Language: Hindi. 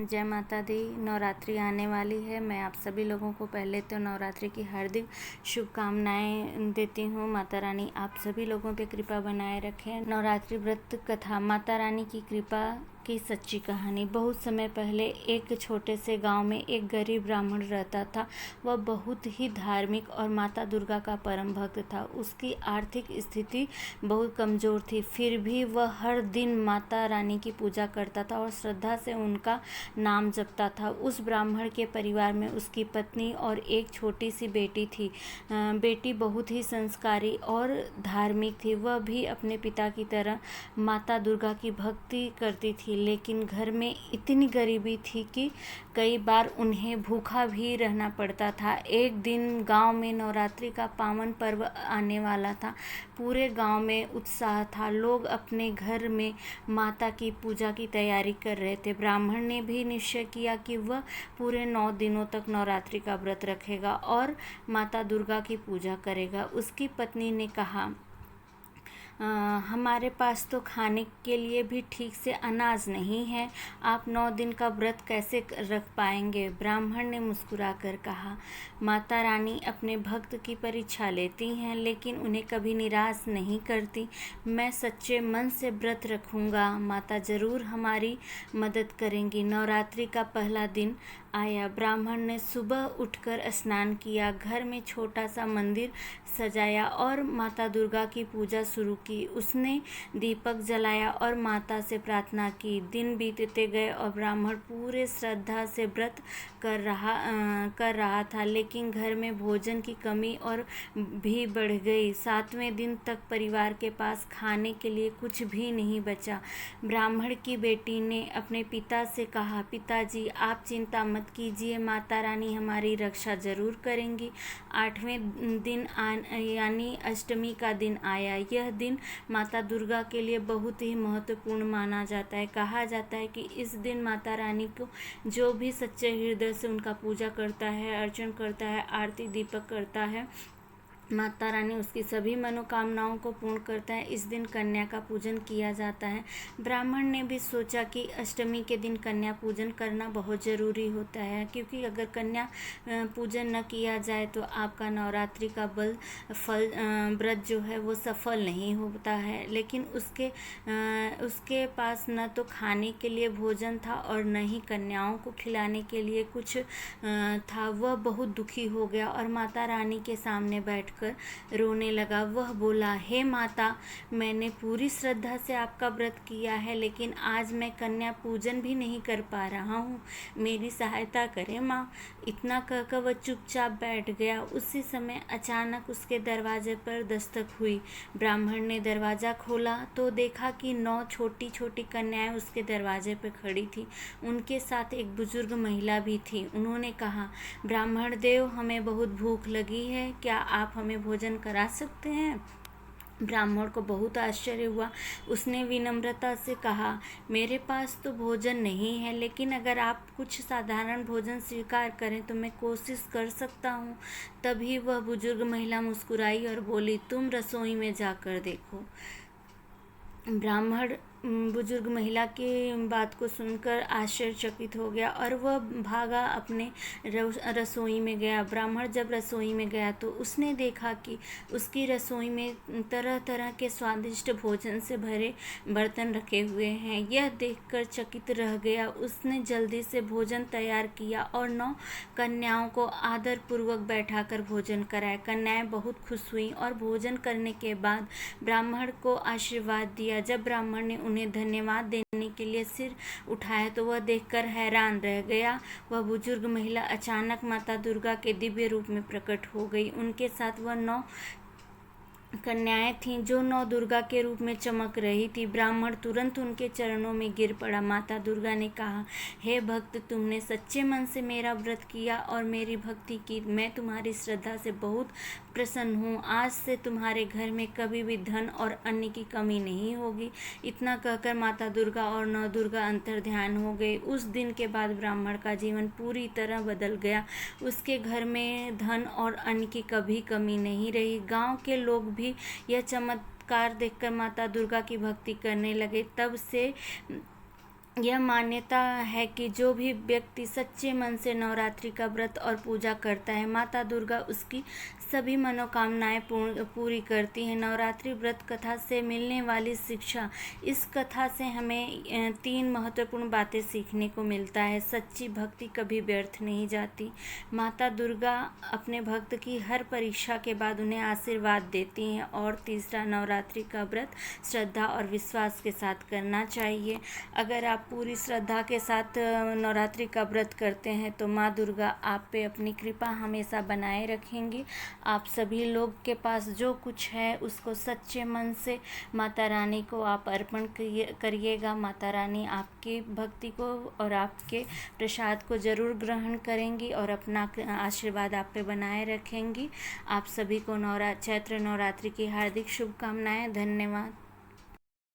जय माता दी। नवरात्रि आने वाली है। मैं आप सभी लोगों को पहले तो नवरात्रि की हार्दिक शुभकामनाएं देती हूँ। माता रानी आप सभी लोगों पे कृपा बनाए रखें। नवरात्रि व्रत कथा, माता रानी की कृपा की सच्ची कहानी। बहुत समय पहले एक छोटे से गांव में एक गरीब ब्राह्मण रहता था। वह बहुत ही धार्मिक और माता दुर्गा का परम भक्त था। उसकी आर्थिक स्थिति बहुत कमज़ोर थी, फिर भी वह हर दिन माता रानी की पूजा करता था और श्रद्धा से उनका नाम जपता था। उस ब्राह्मण के परिवार में उसकी पत्नी और एक छोटी सी बेटी थी। बेटी बहुत ही संस्कारी और धार्मिक थी। वह भी अपने पिता की तरह माता दुर्गा की भक्ति करती थी, लेकिन घर में इतनी गरीबी थी कि कई बार उन्हें भूखा भी रहना पड़ता था। एक दिन गांव में नवरात्रि का पावन पर्व आने वाला था। पूरे गांव में उत्साह था। लोग अपने घर में माता की पूजा की तैयारी कर रहे थे। ब्राह्मण ने भी निश्चय किया कि वह पूरे 9 दिनों तक नवरात्रि का व्रत रखेगा और माता दुर्गा की पूजा करेगा। उसकी पत्नी ने कहा, हमारे पास तो खाने के लिए भी ठीक से अनाज नहीं है। आप 9 दिन का व्रत कैसे रख पाएंगे? ब्राह्मण ने मुस्कुराकर कहा, माता रानी अपने भक्त की परीक्षा लेती हैं, लेकिन उन्हें कभी निराश नहीं करती। मैं सच्चे मन से व्रत रखूंगा। माता जरूर हमारी मदद करेंगी। नवरात्रि का पहला दिन आया। ब्राह्मण ने सुबह उठकर स्नान किया, घर में छोटा सा मंदिर सजाया और माता दुर्गा की पूजा शुरू की। उसने दीपक जलाया और माता से प्रार्थना की। दिन बीतते गए और ब्राह्मण पूरे श्रद्धा से व्रत कर रहा था, लेकिन घर में भोजन की कमी और भी बढ़ गई। 7वें दिन तक परिवार के पास खाने के लिए कुछ भी नहीं बचा। ब्राह्मण की बेटी ने अपने पिता से कहा, पिताजी आप चिंता मत कीजिए, माता रानी हमारी रक्षा जरूर करेंगी। 8वें दिन यानी अष्टमी का दिन आया। यह दिन माता दुर्गा के लिए बहुत ही महत्वपूर्ण माना जाता है। कहा जाता है कि इस दिन माता रानी को जो भी सच्चे हृदय से उनका पूजा करता है, अर्चन करता है, आरती दीपक करता है, माता रानी उसकी सभी मनोकामनाओं को पूर्ण करता है। इस दिन कन्या का पूजन किया जाता है। ब्राह्मण ने भी सोचा कि अष्टमी के दिन कन्या पूजन करना बहुत ज़रूरी होता है, क्योंकि अगर कन्या पूजन न किया जाए तो आपका नवरात्रि का व्रत जो है वो सफल नहीं होता है। लेकिन उसके पास न तो खाने के लिए भोजन था और न ही कन्याओं को खिलाने के लिए कुछ था। वह बहुत दुखी हो गया और माता रानी के सामने बैठ रोने लगा। वह बोला, हे माता, मैंने पूरी श्रद्धा से आपका व्रत किया है, लेकिन आज मैं कन्या पूजन भी नहीं कर पा रहा हूँ। मेरी सहायता करें माँ। इतना कहकर वह चुपचाप बैठ गया। उसी समय अचानक उसके दरवाजे पर दस्तक हुई। ब्राह्मण ने दरवाज़ा खोला तो देखा कि 9 छोटी छोटी कन्याएं उसके दरवाजे पर खड़ी थी। उनके साथ एक बुजुर्ग महिला भी थी। उन्होंने कहा, ब्राह्मण देव, हमें बहुत भूख लगी है, क्या आप हमें भोजन करा सकते हैं? ब्राह्मण को बहुत आश्चर्य हुआ। उसने विनम्रता से कहा, मेरे पास तो भोजन नहीं है, लेकिन अगर आप कुछ साधारण भोजन स्वीकार करें तो मैं कोशिश कर सकता हूँ। तभी वह बुजुर्ग महिला मुस्कुराई और बोली, तुम रसोई में जाकर देखो। ब्राह्मण बुजुर्ग महिला की बात को सुनकर आश्चर्यचकित हो गया और वह भागा अपने रसोई में गया। ब्राह्मण जब रसोई में गया तो उसने देखा कि उसकी रसोई में तरह तरह के स्वादिष्ट भोजन से भरे बर्तन रखे हुए हैं। यह देखकर चकित रह गया। उसने जल्दी से भोजन तैयार किया और 9 कन्याओं को आदरपूर्वक बैठाकर भोजन कराया। कन्याएं बहुत खुश हुईं और भोजन करने के बाद ब्राह्मण को आशीर्वाद दिया। जब ब्राह्मण ने उन्हें धन्यवाद देने के लिए सिर उठाया तो वह देखकर हैरान रह गया। वह बुजुर्ग महिला अचानक माता दुर्गा के दिव्य रूप में प्रकट हो गई। उनके साथ वह 9 कन्याएं थीं जो 9 दुर्गा के रूप में चमक रही थी। ब्राह्मण तुरंत उनके चरणों में गिर पड़ा। माता दुर्गा ने कहा, हे भक्त, तुमने सच्चे मन से मेरा व्रत किया और मेरी भक्ति की। मैं तुम्हारी श्रद्धा से बहुत प्रसन्न हूँ। आज से तुम्हारे घर में कभी भी धन और अन्न की कमी नहीं होगी। इतना कहकर माता दुर्गा और 9 दुर्गा अंतर्ध्यान हो गई। उस दिन के बाद ब्राह्मण का जीवन पूरी तरह बदल गया। उसके घर में धन और अन्न की कभी कमी नहीं रही। गांव के लोग भी यह चमत्कार देखकर माता दुर्गा की भक्ति करने लगे। तब से यह मान्यता है कि जो भी व्यक्ति सच्चे मन से नवरात्रि का व्रत और पूजा करता है, माता दुर्गा उसकी सभी मनोकामनाएं पूरी करती हैं। नवरात्रि व्रत कथा से मिलने वाली शिक्षा। इस कथा से हमें 3 महत्वपूर्ण बातें सीखने को मिलता है। सच्ची भक्ति कभी व्यर्थ नहीं जाती। माता दुर्गा अपने भक्त की हर परीक्षा के बाद उन्हें आशीर्वाद देती हैं। और तीसरा, नवरात्रि का व्रत श्रद्धा और विश्वास के साथ करना चाहिए। अगर आप पूरी श्रद्धा के साथ नवरात्रि का व्रत करते हैं तो माँ दुर्गा आप पे अपनी कृपा हमेशा बनाए रखेंगी। आप सभी लोग के पास जो कुछ है उसको सच्चे मन से माता रानी को आप अर्पण करिएगा। माता रानी आपकी भक्ति को और आपके प्रसाद को ज़रूर ग्रहण करेंगी और अपना आशीर्वाद आप पे बनाए रखेंगी। आप सभी को चैत्र नवरात्रि की हार्दिक शुभकामनाएं। धन्यवाद।